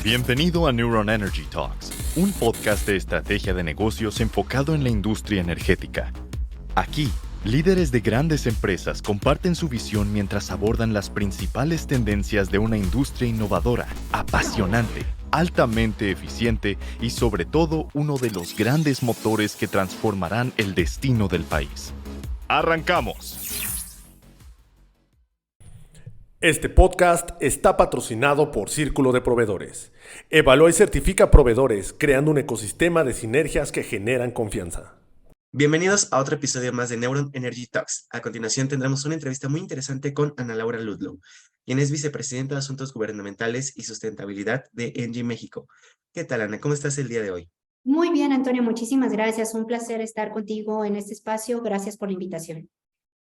Bienvenido a Neuron Energy Talks, un podcast de estrategia de negocios enfocado en la industria energética. Aquí, líderes de grandes empresas comparten su visión mientras abordan las principales tendencias de una industria innovadora, apasionante, altamente eficiente y sobre todo uno de los grandes motores que transformarán el destino del país. ¡Arrancamos! Este podcast está patrocinado por Círculo de Proveedores. Evalúa y certifica proveedores, creando un ecosistema de sinergias que generan confianza. Bienvenidos a otro episodio más de Neuron Energy Talks. A continuación tendremos una entrevista muy interesante con Ana Laura Ludlow, quien es vicepresidenta de Asuntos Gubernamentales y Sustentabilidad de ENGIE México. ¿Qué tal, Ana? ¿Cómo estás el día de hoy? Muy bien, Antonio, muchísimas gracias. Un placer estar contigo en este espacio. Gracias por la invitación.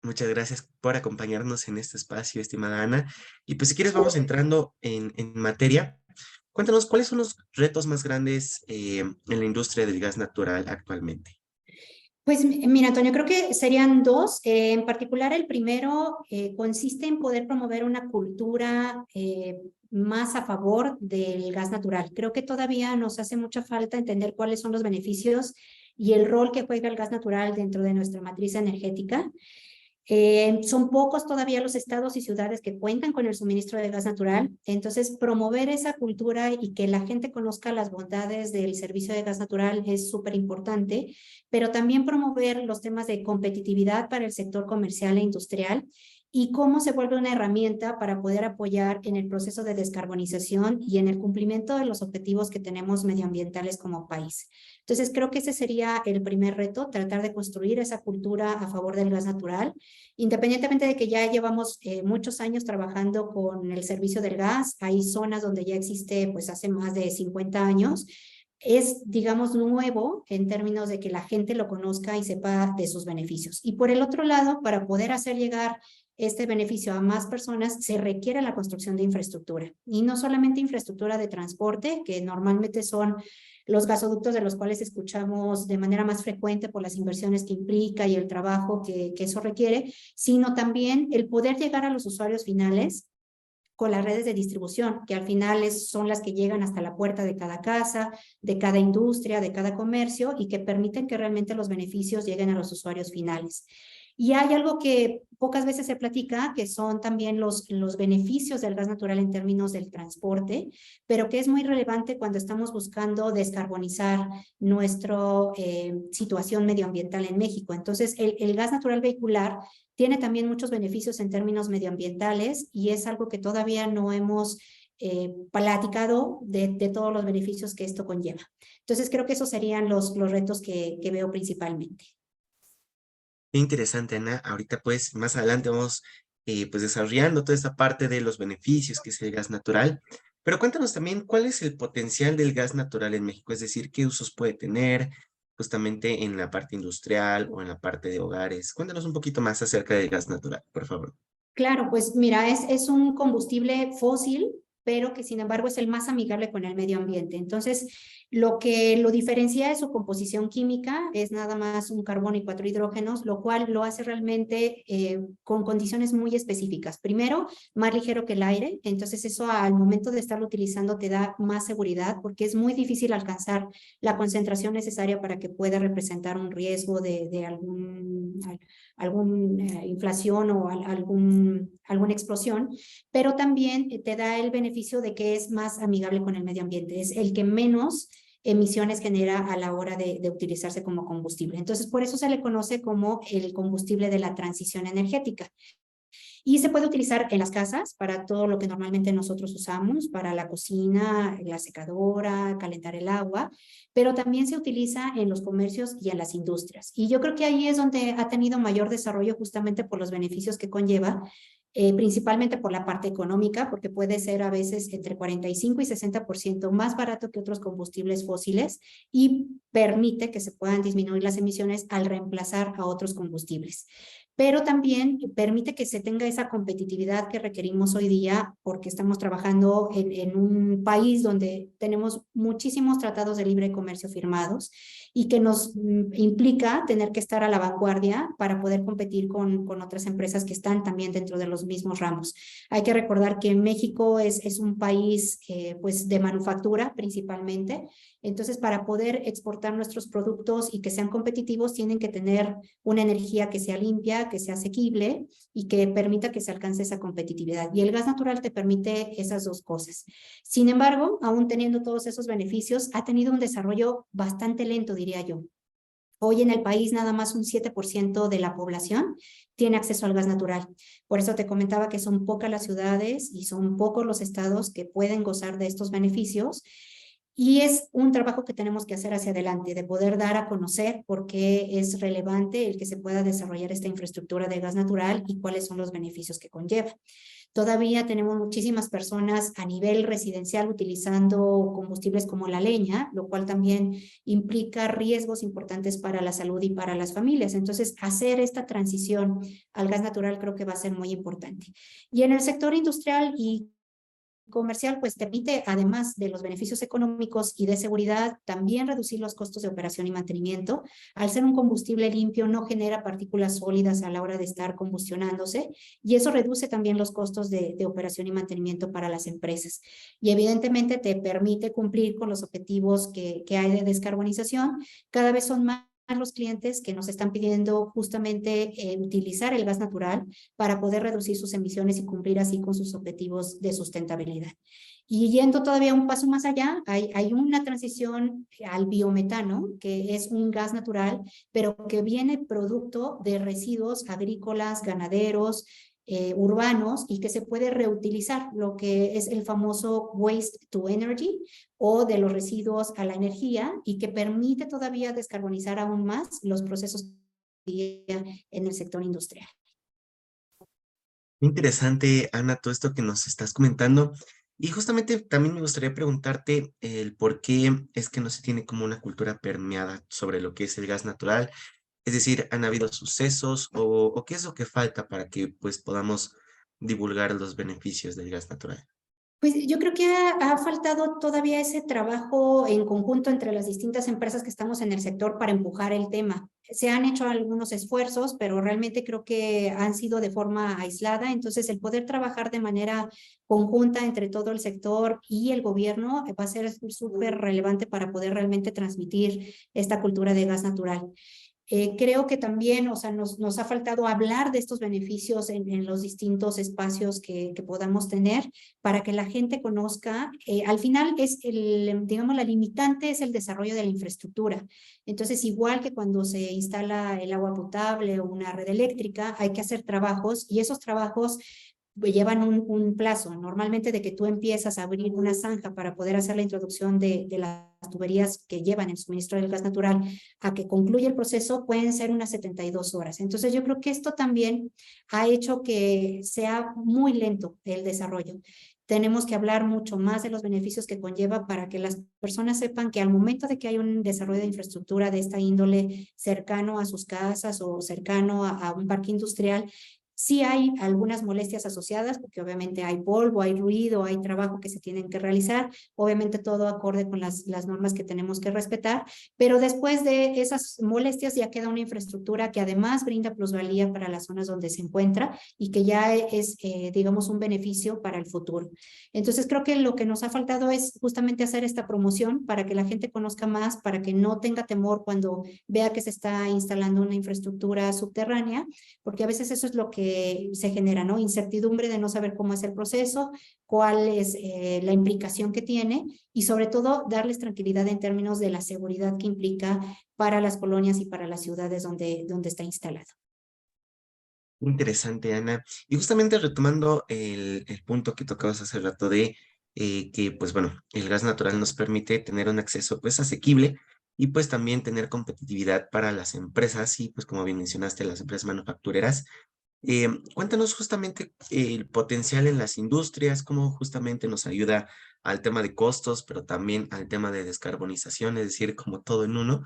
Muchas gracias por acompañarnos en este espacio, estimada Ana. Y pues si quieres vamos entrando en materia. Cuéntanos, ¿cuáles son los retos más grandes en la industria del gas natural actualmente? Pues mira, Antonio, creo que serían dos. En particular, el primero consiste en poder promover una cultura más a favor del gas natural. Creo que todavía nos hace mucha falta entender cuáles son los beneficios y el rol que juega el gas natural dentro de nuestra matriz energética. Son pocos todavía los estados y ciudades que cuentan con el suministro de gas natural, entonces promover esa cultura y que la gente conozca las bondades del servicio de gas natural es súper importante, pero también promover los temas de competitividad para el sector comercial e industrial y cómo se vuelve una herramienta para poder apoyar en el proceso de descarbonización y en el cumplimiento de los objetivos que tenemos medioambientales como país. Entonces, creo que ese sería el primer reto, tratar de construir esa cultura a favor del gas natural, independientemente de que ya llevamos muchos años trabajando con el servicio del gas. Hay zonas donde ya existe pues hace más de 50 años. Es, digamos, nuevo en términos de que la gente lo conozca y sepa de sus beneficios. Y por el otro lado, para poder hacer llegar este beneficio a más personas, se requiere la construcción de infraestructura. Y no solamente infraestructura de transporte, que normalmente son los gasoductos de los cuales escuchamos de manera más frecuente por las inversiones que implica y el trabajo que eso requiere, sino también el poder llegar a los usuarios finales con las redes de distribución, que al final son las que llegan hasta la puerta de cada casa, de cada industria, de cada comercio y que permiten que realmente los beneficios lleguen a los usuarios finales. Y hay algo que pocas veces se platica, que son también los beneficios del gas natural en términos del transporte, pero que es muy relevante cuando estamos buscando descarbonizar nuestra situación medioambiental en México. Entonces, el gas natural vehicular tiene también muchos beneficios en términos medioambientales y es algo que todavía no hemos platicado de todos los beneficios que esto conlleva. Entonces, creo que esos serían los retos que veo principalmente. Qué interesante, Ana. Ahorita, pues, más adelante vamos pues desarrollando toda esta parte de los beneficios que es el gas natural. Pero cuéntanos también cuál es el potencial del gas natural en México, es decir, qué usos puede tener justamente en la parte industrial o en la parte de hogares. Cuéntanos un poquito más acerca del gas natural, por favor. Claro, pues mira, es un combustible fósil, pero que sin embargo es el más amigable con el medio ambiente. Entonces, lo que lo diferencia de su composición química es nada más un carbono y 4 hidrógenos, lo cual lo hace realmente con condiciones muy específicas. Primero, más ligero que el aire, entonces eso al momento de estarlo utilizando te da más seguridad porque es muy difícil alcanzar la concentración necesaria para que pueda representar un riesgo de alguna inflación o alguna explosión, pero también te da el beneficio de que es más amigable con el medio ambiente, es el que menos emisiones genera a la hora de utilizarse como combustible. Entonces, por eso se le conoce como el combustible de la transición energética. Y se puede utilizar en las casas para todo lo que normalmente nosotros usamos, para la cocina, la secadora, calentar el agua, pero también se utiliza en los comercios y en las industrias. Y yo creo que ahí es donde ha tenido mayor desarrollo justamente por los beneficios que conlleva, principalmente por la parte económica, porque puede ser a veces entre 45 y 60% más barato que otros combustibles fósiles y permite que se puedan disminuir las emisiones al reemplazar a otros combustibles. Pero también permite que se tenga esa competitividad que requerimos hoy día porque estamos trabajando en un país donde tenemos muchísimos tratados de libre comercio firmados y que nos implica tener que estar a la vanguardia para poder competir con otras empresas que están también dentro de los mismos ramos. Hay que recordar que México es un país pues de manufactura principalmente, entonces para poder exportar nuestros productos y que sean competitivos tienen que tener una energía que sea limpia, que sea asequible y que permita que se alcance esa competitividad. Y el gas natural te permite esas dos cosas. Sin embargo, aún teniendo todos esos beneficios, ha tenido un desarrollo bastante lento, diría yo. Hoy en el país nada más un 7% de la población tiene acceso al gas natural. Por eso te comentaba que son pocas las ciudades y son pocos los estados que pueden gozar de estos beneficios. Y es un trabajo que tenemos que hacer hacia adelante, de poder dar a conocer por qué es relevante el que se pueda desarrollar esta infraestructura de gas natural y cuáles son los beneficios que conlleva. Todavía tenemos muchísimas personas a nivel residencial utilizando combustibles como la leña, lo cual también implica riesgos importantes para la salud y para las familias. Entonces, hacer esta transición al gas natural creo que va a ser muy importante. Y en el sector industrial y comercial, pues permite, además de los beneficios económicos y de seguridad, también reducir los costos de operación y mantenimiento. Al ser un combustible limpio, no genera partículas sólidas a la hora de estar combustionándose y eso reduce también los costos de operación y mantenimiento para las empresas. Y evidentemente te permite cumplir con los objetivos que hay de descarbonización. Cada vez son más los clientes que nos están pidiendo justamente utilizar el gas natural para poder reducir sus emisiones y cumplir así con sus objetivos de sustentabilidad. Y yendo todavía un paso más allá, hay una transición al biometano, que es un gas natural, pero que viene producto de residuos agrícolas, ganaderos, urbanos y que se puede reutilizar, lo que es el famoso waste to energy o de los residuos a la energía y que permite todavía descarbonizar aún más los procesos en el sector industrial. Interesante, Ana, todo esto que nos estás comentando. Y justamente también me gustaría preguntarte el por qué es que no se tiene como una cultura permeada sobre lo que es el gas natural. Es decir, ¿han habido sucesos o qué es lo que falta para que pues podamos divulgar los beneficios del gas natural? Pues yo creo que ha faltado todavía ese trabajo en conjunto entre las distintas empresas que estamos en el sector para empujar el tema. Se han hecho algunos esfuerzos, pero realmente creo que han sido de forma aislada. Entonces, el poder trabajar de manera conjunta entre todo el sector y el gobierno va a ser súper relevante para poder realmente transmitir esta cultura de gas natural. Creo que también, o sea, nos ha faltado hablar de estos beneficios en los distintos espacios que podamos tener para que la gente conozca. Al final es digamos, la limitante es el desarrollo de la infraestructura. Entonces, igual que cuando se instala el agua potable o una red eléctrica, hay que hacer trabajos y esos trabajos llevan un plazo, normalmente de que tú empiezas a abrir una zanja para poder hacer la introducción de las tuberías que llevan el suministro del gas natural a que concluya el proceso, pueden ser unas 72 horas. Entonces yo creo que esto también ha hecho que sea muy lento el desarrollo. Tenemos que hablar mucho más de los beneficios que conlleva para que las personas sepan que al momento de que hay un desarrollo de infraestructura de esta índole cercano a sus casas o cercano a un parque industrial, sí hay algunas molestias asociadas, porque obviamente hay polvo, hay ruido, hay trabajo que se tienen que realizar, obviamente todo acorde con las normas que tenemos que respetar, pero después de esas molestias ya queda una infraestructura que además brinda plusvalía para las zonas donde se encuentra y que ya es, digamos, un beneficio para el futuro. Entonces creo que lo que nos ha faltado es justamente hacer esta promoción para que la gente conozca más, para que no tenga temor cuando vea que se está instalando una infraestructura subterránea, porque a veces eso es lo que se genera, ¿no? Incertidumbre de no saber cómo es el proceso, cuál es la implicación que tiene y sobre todo darles tranquilidad en términos de la seguridad que implica para las colonias y para las ciudades donde está instalado. Interesante, Ana. Y justamente retomando el punto que tocabas hace rato de que, pues bueno, el gas natural nos permite tener un acceso pues asequible y pues también tener competitividad para las empresas y pues como bien mencionaste, las empresas manufactureras. Cuéntanos justamente el potencial en las industrias, cómo justamente nos ayuda al tema de costos, pero también al tema de descarbonización, es decir, como todo en uno.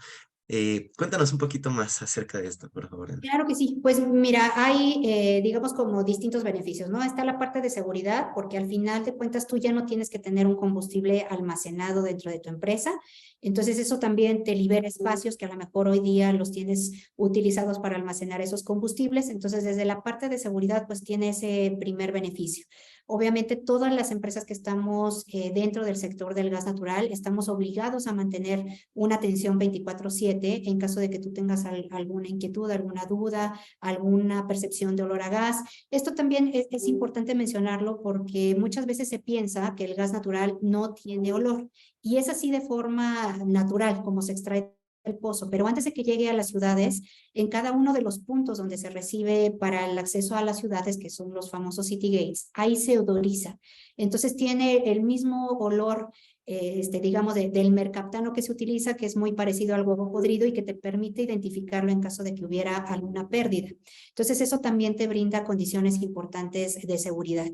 Cuéntanos un poquito más acerca de esto, por favor, Ana. Claro que sí. Pues mira, hay, digamos, como distintos beneficios, ¿no? Está la parte de seguridad, porque al final de cuentas tú ya no tienes que tener un combustible almacenado dentro de tu empresa. Entonces eso también te libera espacios que a lo mejor hoy día los tienes utilizados para almacenar esos combustibles. Entonces desde la parte de seguridad pues tiene ese primer beneficio. Obviamente todas las empresas que estamos dentro del sector del gas natural estamos obligados a mantener una atención 24/7 en caso de que tú tengas alguna inquietud, alguna duda, alguna percepción de olor a gas. Esto también es importante mencionarlo porque muchas veces se piensa que el gas natural no tiene olor y es así de forma natural como se extrae el pozo, pero antes de que llegue a las ciudades, en cada uno de los puntos donde se recibe para el acceso a las ciudades, que son los famosos city gates, ahí se odoriza. Entonces tiene el mismo olor digamos, del mercaptano que se utiliza, que es muy parecido al huevo podrido y que te permite identificarlo en caso de que hubiera alguna pérdida. Entonces, eso también te brinda condiciones importantes de seguridad.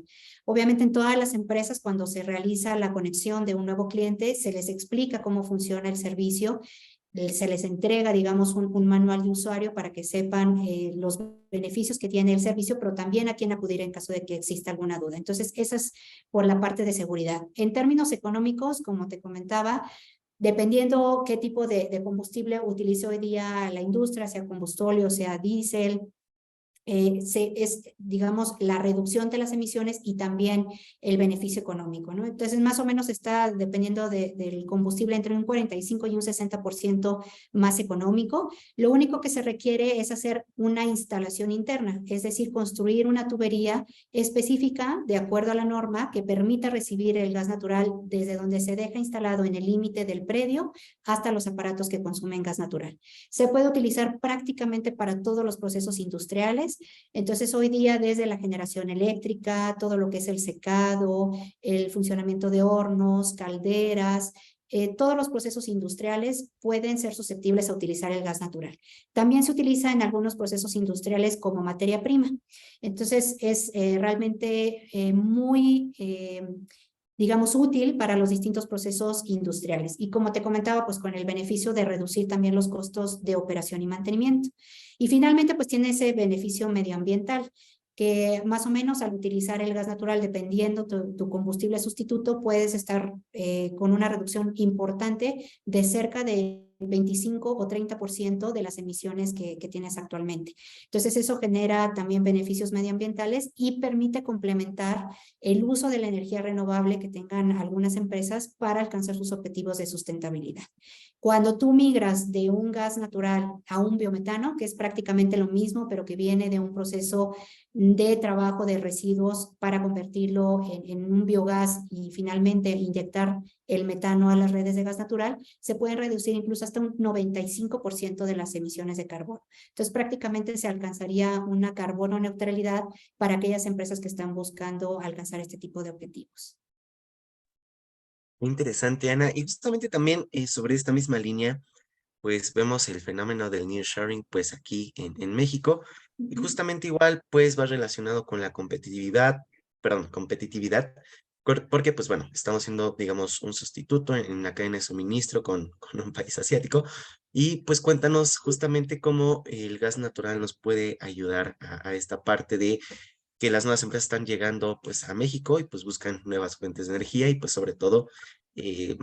Obviamente, en todas las empresas, cuando se realiza la conexión de un nuevo cliente, se les explica cómo funciona el servicio, se les entrega, digamos, un manual de usuario para que sepan los beneficios que tiene el servicio, pero también a quién acudir en caso de que exista alguna duda. Entonces, esa es por la parte de seguridad. En términos económicos, como te comentaba, dependiendo qué tipo de combustible utilice hoy día la industria, sea combustóleo, sea diésel, digamos, la reducción de las emisiones y también el beneficio económico, ¿no? Entonces, más o menos está, dependiendo del combustible, entre un 45 y un 60% más económico. Lo único que se requiere es hacer una instalación interna, es decir, construir una tubería específica de acuerdo a la norma que permita recibir el gas natural desde donde se deja instalado en el límite del predio hasta los aparatos que consumen gas natural. Se puede utilizar prácticamente para todos los procesos industriales. Entonces, hoy día, desde la generación eléctrica, todo lo que es el secado, el funcionamiento de hornos, calderas, todos los procesos industriales pueden ser susceptibles a utilizar el gas natural. También se utiliza en algunos procesos industriales como materia prima. Entonces, es realmente muy digamos, útil para los distintos procesos industriales. Y como te comentaba, pues con el beneficio de reducir también los costos de operación y mantenimiento. Y finalmente, pues tiene ese beneficio medioambiental, que más o menos al utilizar el gas natural, dependiendo tu combustible sustituto, puedes estar con una reducción importante de cerca de 25 o 30% de las emisiones que tienes actualmente. Entonces eso genera también beneficios medioambientales y permite complementar el uso de la energía renovable que tengan algunas empresas para alcanzar sus objetivos de sustentabilidad. Cuando tú migras de un gas natural a un biometano, que es prácticamente lo mismo, pero que viene de un proceso de trabajo de residuos para convertirlo en un biogás y finalmente inyectar el metano a las redes de gas natural, se pueden reducir incluso hasta un 95% de las emisiones de carbono. Entonces, prácticamente se alcanzaría una carbono neutralidad para aquellas empresas que están buscando alcanzar este tipo de objetivos. Interesante, Ana. Y justamente también sobre esta misma línea, pues vemos el fenómeno del nearshoring, pues aquí en México, y justamente igual, pues va relacionado con la competitividad, porque pues bueno, estamos siendo, digamos, un sustituto en la cadena de suministro con un país asiático, y pues cuéntanos justamente cómo el gas natural nos puede ayudar a esta parte de que las nuevas empresas están llegando pues a México y pues buscan nuevas fuentes de energía y pues sobre todo eh,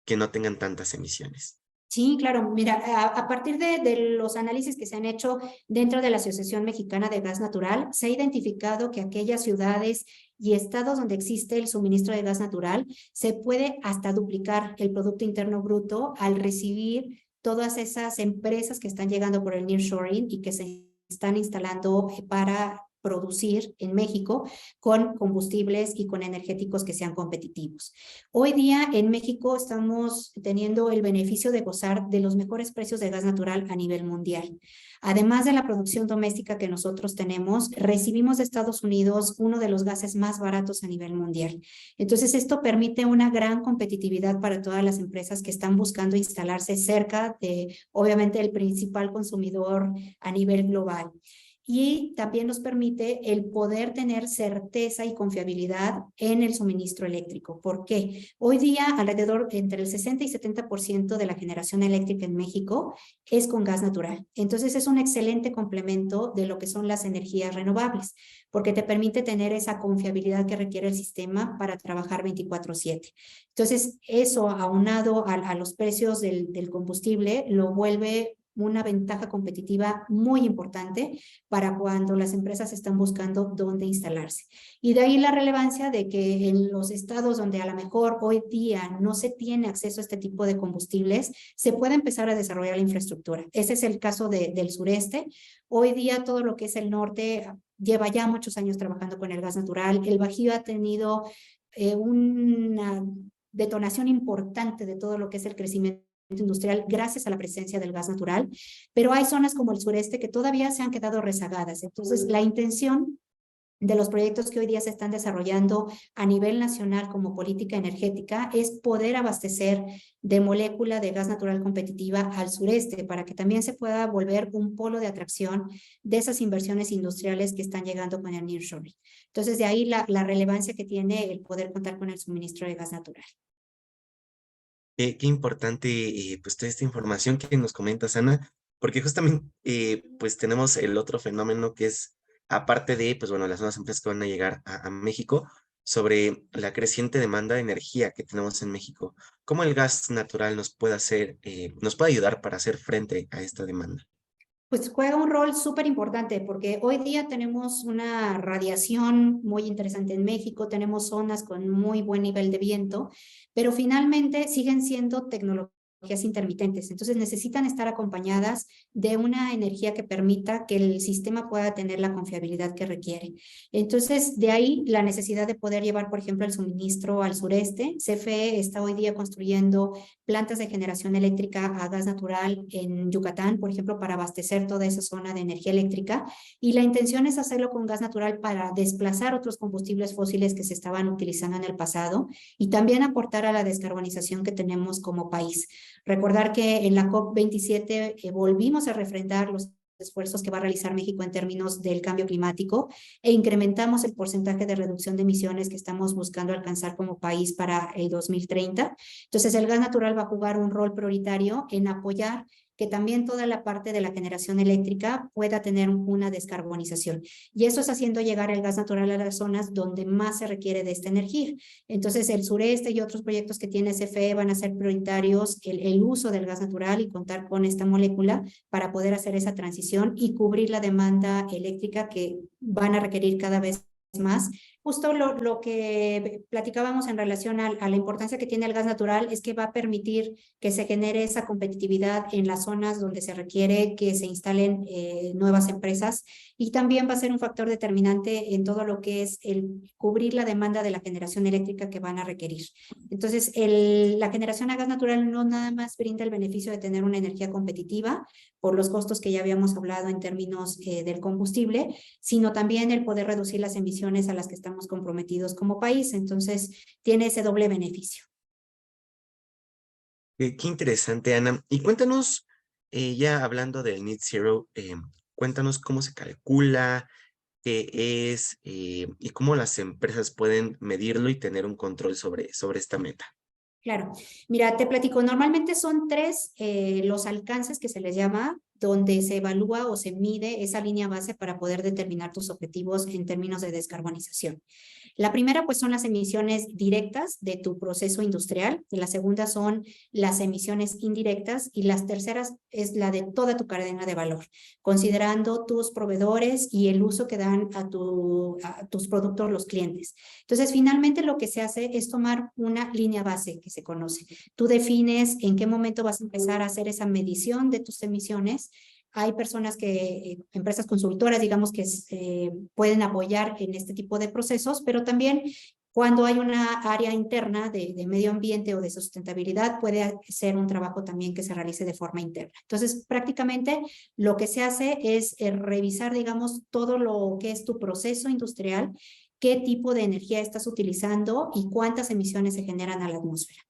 que no tengan tantas emisiones. Sí, claro. Mira, a partir de los análisis que se han hecho dentro de la Asociación Mexicana de Gas Natural, se ha identificado que aquellas ciudades y estados donde existe el suministro de gas natural, se puede hasta duplicar el Producto Interno Bruto al recibir todas esas empresas que están llegando por el nearshoring y que se están instalando para producir en México con combustibles y con energéticos que sean competitivos. Hoy día en México estamos teniendo el beneficio de gozar de los mejores precios de gas natural a nivel mundial. Además de la producción doméstica que nosotros tenemos, recibimos de Estados Unidos uno de los gases más baratos a nivel mundial. Entonces, esto permite una gran competitividad para todas las empresas que están buscando instalarse cerca de, obviamente, el principal consumidor a nivel global. y también nos permite el poder tener certeza y confiabilidad en el suministro eléctrico. ¿Por qué? Hoy día alrededor entre el 60 y 70% de la generación eléctrica en México es con gas natural. Entonces es un excelente complemento de lo que son las energías renovables, porque te permite tener esa confiabilidad que requiere el sistema para trabajar 24/7. Entonces eso aunado a los precios del combustible lo vuelve una ventaja competitiva muy importante para cuando las empresas están buscando dónde instalarse. Y de ahí la relevancia de que en los estados donde a lo mejor hoy día no se tiene acceso a este tipo de combustibles, se puede empezar a desarrollar la infraestructura. Ese es el caso del sureste. Hoy día todo lo que es el norte lleva ya muchos años trabajando con el gas natural. El Bajío ha tenido una detonación importante de todo lo que es el crecimiento industrial gracias a la presencia del gas natural, pero hay zonas como el sureste que todavía se han quedado rezagadas. Entonces, la intención de los proyectos que hoy día se están desarrollando a nivel nacional como política energética es poder abastecer de molécula de gas natural competitiva al sureste para que también se pueda volver un polo de atracción de esas inversiones industriales que están llegando con el nearshoring. Entonces, de ahí la relevancia que tiene el poder contar con el suministro de gas natural. Qué importante, pues, toda esta información que nos comentas, Ana, porque justamente, pues, tenemos el otro fenómeno que es, aparte de, pues, bueno, las nuevas empresas que van a llegar a México, sobre la creciente demanda de energía que tenemos en México. ¿Cómo el gas natural nos puede ayudar para hacer frente a esta demanda? Pues juega un rol súper importante porque hoy día tenemos una radiación muy interesante en México, tenemos zonas con muy buen nivel de viento, pero finalmente siguen siendo tecnologías intermitentes, entonces necesitan estar acompañadas de una energía que permita que el sistema pueda tener la confiabilidad que requiere. Entonces, de ahí la necesidad de poder llevar, por ejemplo, el suministro al sureste. CFE está hoy día construyendo plantas de generación eléctrica a gas natural en Yucatán, por ejemplo, para abastecer toda esa zona de energía eléctrica, y la intención es hacerlo con gas natural para desplazar otros combustibles fósiles que se estaban utilizando en el pasado y también aportar a la descarbonización que tenemos como país. Recordar que en la COP27 volvimos a refrendar los esfuerzos que va a realizar México en términos del cambio climático e incrementamos el porcentaje de reducción de emisiones que estamos buscando alcanzar como país para el 2030. Entonces, el gas natural va a jugar un rol prioritario en apoyar que también toda la parte de la generación eléctrica pueda tener una descarbonización. Y eso es haciendo llegar el gas natural a las zonas donde más se requiere de esta energía. Entonces, el sureste y otros proyectos que tiene CFE van a ser prioritarios el uso del gas natural y contar con esta molécula para poder hacer esa transición y cubrir la demanda eléctrica que van a requerir cada vez más. Justo lo que platicábamos en relación a la importancia que tiene el gas natural es que va a permitir que se genere esa competitividad en las zonas donde se requiere que se instalen nuevas empresas, y también va a ser un factor determinante en todo lo que es el cubrir la demanda de la generación eléctrica que van a requerir. Entonces, la generación a gas natural no nada más brinda el beneficio de tener una energía competitiva por los costos que ya habíamos hablado en términos del combustible, sino también el poder reducir las emisiones a las que estamos comprometidos como país. Entonces, tiene ese doble beneficio. Qué interesante, Ana. Y cuéntanos, ya hablando del Net Zero, cuéntanos cómo se calcula, qué es, y cómo las empresas pueden medirlo y tener un control sobre esta meta. Claro, mira, te platico, normalmente son tres los alcances que se les llama, donde se evalúa o se mide esa línea base para poder determinar tus objetivos en términos de descarbonización. La primera, pues, son las emisiones directas de tu proceso industrial. La segunda son las emisiones indirectas y las terceras es la de toda tu cadena de valor, considerando tus proveedores y el uso que dan a tus productos los clientes. Entonces, finalmente lo que se hace es tomar una línea base que se conoce. Tú defines en qué momento vas a empezar a hacer esa medición de tus emisiones. Hay personas empresas consultoras, digamos, que pueden apoyar en este tipo de procesos, pero también cuando hay una área interna de medio ambiente o de sustentabilidad, puede ser un trabajo también que se realice de forma interna. Entonces, prácticamente lo que se hace es revisar, digamos, todo lo que es tu proceso industrial, qué tipo de energía estás utilizando y cuántas emisiones se generan a la atmósfera.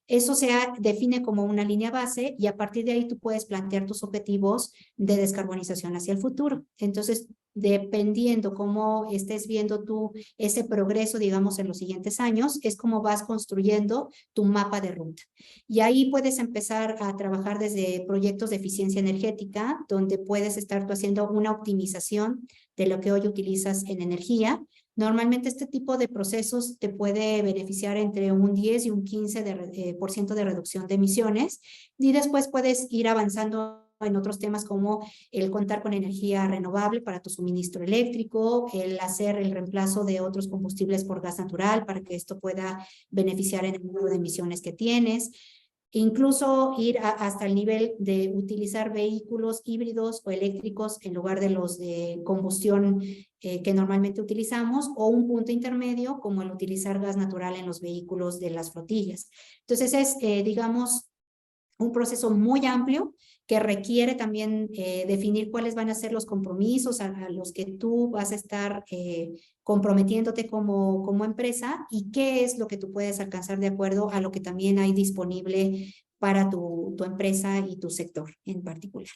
Eso define como una línea base y a partir de ahí tú puedes plantear tus objetivos de descarbonización hacia el futuro. Entonces, dependiendo cómo estés viendo tú ese progreso, digamos, en los siguientes años, es como vas construyendo tu mapa de ruta. Y ahí puedes empezar a trabajar desde proyectos de eficiencia energética, donde puedes estar tú haciendo una optimización de lo que hoy utilizas en energía. Normalmente este tipo de procesos te puede beneficiar entre un 10 y un 15% de reducción de emisiones y después puedes ir avanzando en otros temas como el contar con energía renovable para tu suministro eléctrico, el hacer el reemplazo de otros combustibles por gas natural para que esto pueda beneficiar en el número de emisiones que tienes. Incluso ir hasta el nivel de utilizar vehículos híbridos o eléctricos en lugar de los de combustión que normalmente utilizamos, o un punto intermedio como el utilizar gas natural en los vehículos de las flotillas. Entonces es, digamos, un proceso muy amplio que requiere también definir cuáles van a ser los compromisos a los que tú vas a estar comprometiéndote como empresa y qué es lo que tú puedes alcanzar de acuerdo a lo que también hay disponible para tu empresa y tu sector en particular.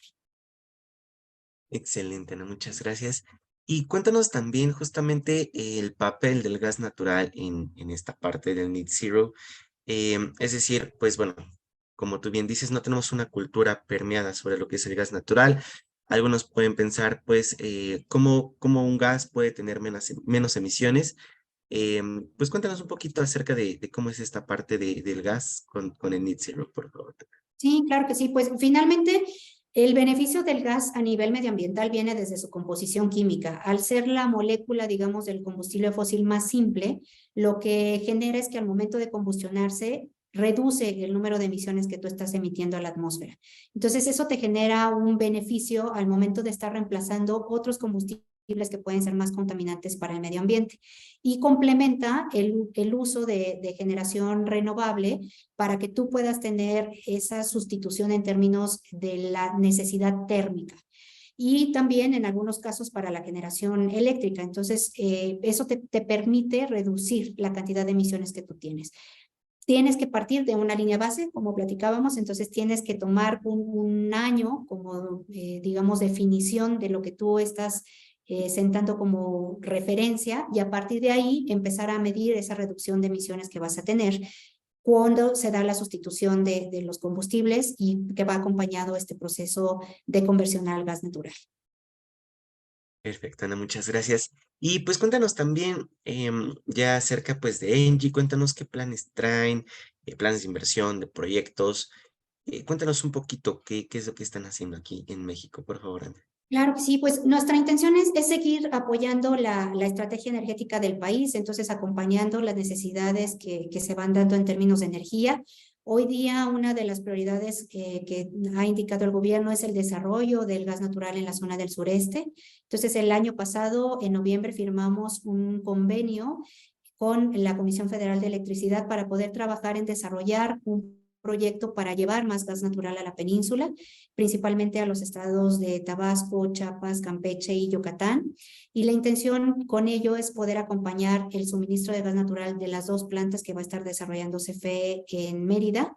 Excelente, Ana, muchas gracias. Y cuéntanos también justamente el papel del gas natural en esta parte del Net Zero. Es decir, pues bueno, como tú bien dices, no tenemos una cultura permeada sobre lo que es el gas natural. Algunos pueden pensar, pues, cómo un gas puede tener menos emisiones. Pues cuéntanos un poquito acerca de cómo es esta parte del gas con el Net Zero, por favor. Sí, claro que sí. Pues finalmente el beneficio del gas a nivel medioambiental viene desde su composición química. Al ser la molécula, digamos, del combustible fósil más simple, lo que genera es que al momento de combustionarse reduce el número de emisiones que tú estás emitiendo a la atmósfera. Entonces eso te genera un beneficio al momento de estar reemplazando otros combustibles que pueden ser más contaminantes para el medio ambiente. Y complementa el uso de generación renovable para que tú puedas tener esa sustitución en términos de la necesidad térmica. Y también en algunos casos para la generación eléctrica. Entonces, eso te permite reducir la cantidad de emisiones que tú tienes. Tienes que partir de una línea base, como platicábamos, entonces tienes que tomar un año como, digamos, definición de lo que tú estás sentando como referencia y a partir de ahí empezar a medir esa reducción de emisiones que vas a tener cuando se da la sustitución de los combustibles y que va acompañado este proceso de conversión al gas natural. Perfecto, Ana, muchas gracias. Y pues cuéntanos también ya acerca pues de Engie, cuéntanos qué planes traen, planes de inversión, de proyectos. Cuéntanos un poquito qué es lo que están haciendo aquí en México, por favor, Ana. Claro que sí, pues nuestra intención es seguir apoyando la estrategia energética del país, entonces acompañando las necesidades que se van dando en términos de energía. Hoy día una de las prioridades que ha indicado el gobierno es el desarrollo del gas natural en la zona del sureste. Entonces el año pasado, en noviembre, firmamos un convenio con la Comisión Federal de Electricidad para poder trabajar en desarrollar un proyecto para llevar más gas natural a la península, principalmente a los estados de Tabasco, Chiapas, Campeche y Yucatán. Y la intención con ello es poder acompañar el suministro de gas natural de las dos plantas que va a estar desarrollando CFE en Mérida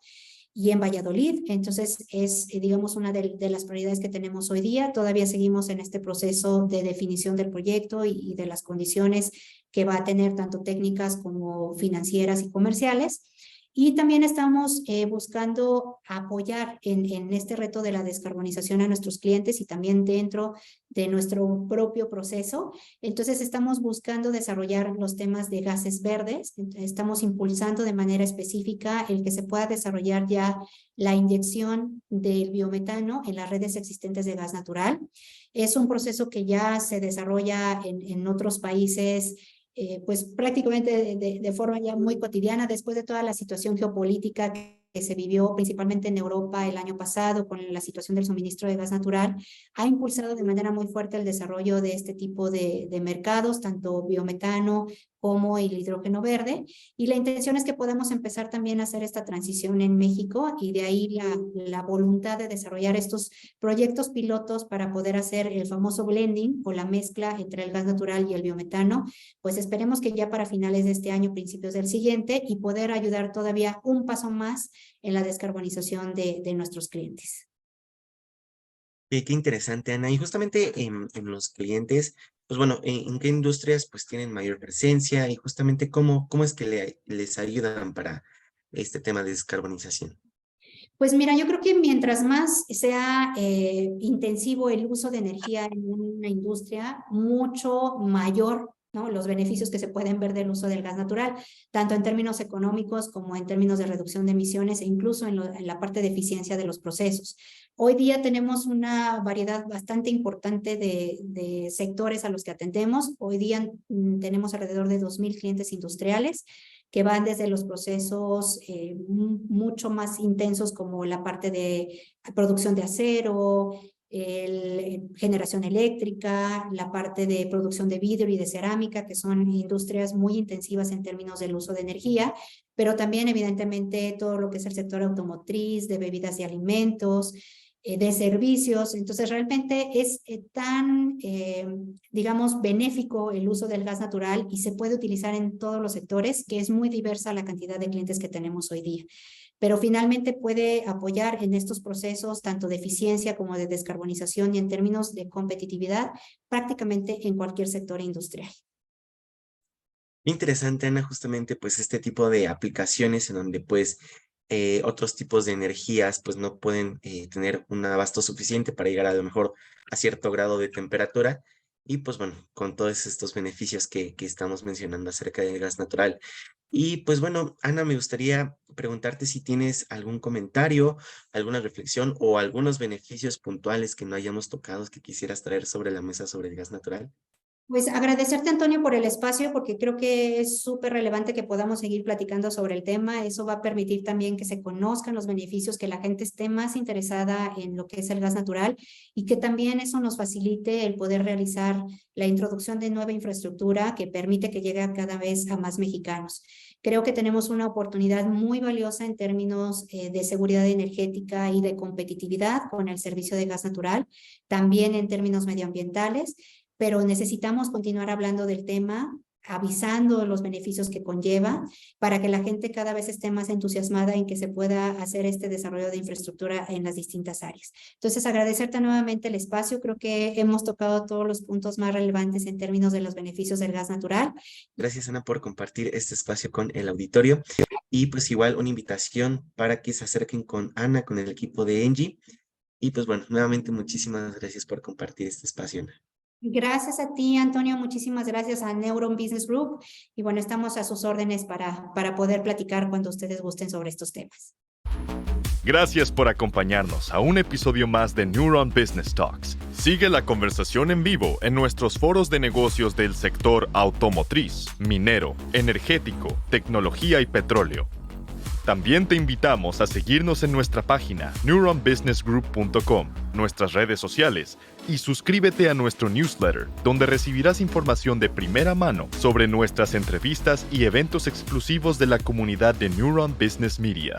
y en Valladolid. Entonces es, digamos, una de las prioridades que tenemos hoy día. Todavía seguimos en este proceso de definición del proyecto y de las condiciones que va a tener tanto técnicas como financieras y comerciales. Y también estamos buscando apoyar en este reto de la descarbonización a nuestros clientes y también dentro de nuestro propio proceso. Entonces estamos buscando desarrollar los temas de gases verdes. Estamos impulsando de manera específica el que se pueda desarrollar ya la inyección del biometano en las redes existentes de gas natural. Es un proceso que ya se desarrolla en otros países pues prácticamente de forma ya muy cotidiana después de toda la situación geopolítica que se vivió principalmente en Europa el año pasado con la situación del suministro de gas natural, ha impulsado de manera muy fuerte el desarrollo de este tipo de mercados, tanto biometano como el hidrógeno verde, y la intención es que podamos empezar también a hacer esta transición en México, y de ahí la voluntad de desarrollar estos proyectos pilotos para poder hacer el famoso blending o la mezcla entre el gas natural y el biometano, pues esperemos que ya para finales de este año, principios del siguiente, y poder ayudar todavía un paso más en la descarbonización de nuestros clientes. Qué interesante, Ana. Y justamente en los clientes, pues bueno, ¿en qué industrias pues tienen mayor presencia y justamente cómo es que les ayudan para este tema de descarbonización? Pues mira, yo creo que mientras más sea intensivo el uso de energía en una industria, mucho mayor, ¿no?, los beneficios que se pueden ver del uso del gas natural, tanto en términos económicos como en términos de reducción de emisiones e incluso en la parte de eficiencia de los procesos. Hoy día tenemos una variedad bastante importante de sectores a los que atendemos. Hoy día tenemos alrededor de 2,000 clientes industriales que van desde los procesos mucho más intensos como la parte de producción de acero, generación eléctrica, la parte de producción de vidrio y de cerámica, que son industrias muy intensivas en términos del uso de energía, pero también evidentemente todo lo que es el sector automotriz, de bebidas y alimentos, de servicios. Entonces realmente es digamos, benéfico el uso del gas natural y se puede utilizar en todos los sectores, que es muy diversa la cantidad de clientes que tenemos hoy día. Pero finalmente puede apoyar en estos procesos tanto de eficiencia como de descarbonización y en términos de competitividad prácticamente en cualquier sector industrial. Interesante, Ana, justamente pues este tipo de aplicaciones en donde pues otros tipos de energías pues no pueden tener un abasto suficiente para llegar a lo mejor a cierto grado de temperatura y pues bueno, con todos estos beneficios que estamos mencionando acerca del gas natural. Y pues bueno, Ana, me gustaría preguntarte si tienes algún comentario, alguna reflexión o algunos beneficios puntuales que no hayamos tocado que quisieras traer sobre la mesa sobre el gas natural. Pues agradecerte, Antonio, por el espacio, porque creo que es súper relevante que podamos seguir platicando sobre el tema. Eso va a permitir también que se conozcan los beneficios, que la gente esté más interesada en lo que es el gas natural y que también eso nos facilite el poder realizar la introducción de nueva infraestructura que permite que llegue cada vez a más mexicanos. Creo que tenemos una oportunidad muy valiosa en términos de seguridad energética y de competitividad con el servicio de gas natural, también en términos medioambientales, pero necesitamos continuar hablando del tema, avisando los beneficios que conlleva, para que la gente cada vez esté más entusiasmada en que se pueda hacer este desarrollo de infraestructura en las distintas áreas. Entonces, agradecerte nuevamente el espacio. Creo que hemos tocado todos los puntos más relevantes en términos de los beneficios del gas natural. Gracias, Ana, por compartir este espacio con el auditorio y pues igual una invitación para que se acerquen con Ana, con el equipo de Engie. Y pues bueno, nuevamente muchísimas gracias por compartir este espacio, Ana. Gracias a ti, Antonio. Muchísimas gracias a Neuron Business Group. Y bueno, estamos a sus órdenes para poder platicar cuando ustedes gusten sobre estos temas. Gracias por acompañarnos a un episodio más de Neuron Business Talks. Sigue la conversación en vivo en nuestros foros de negocios del sector automotriz, minero, energético, tecnología y petróleo. También te invitamos a seguirnos en nuestra página neuronbusinessgroup.com, nuestras redes sociales y suscríbete a nuestro newsletter, donde recibirás información de primera mano sobre nuestras entrevistas y eventos exclusivos de la comunidad de Neuron Business Media.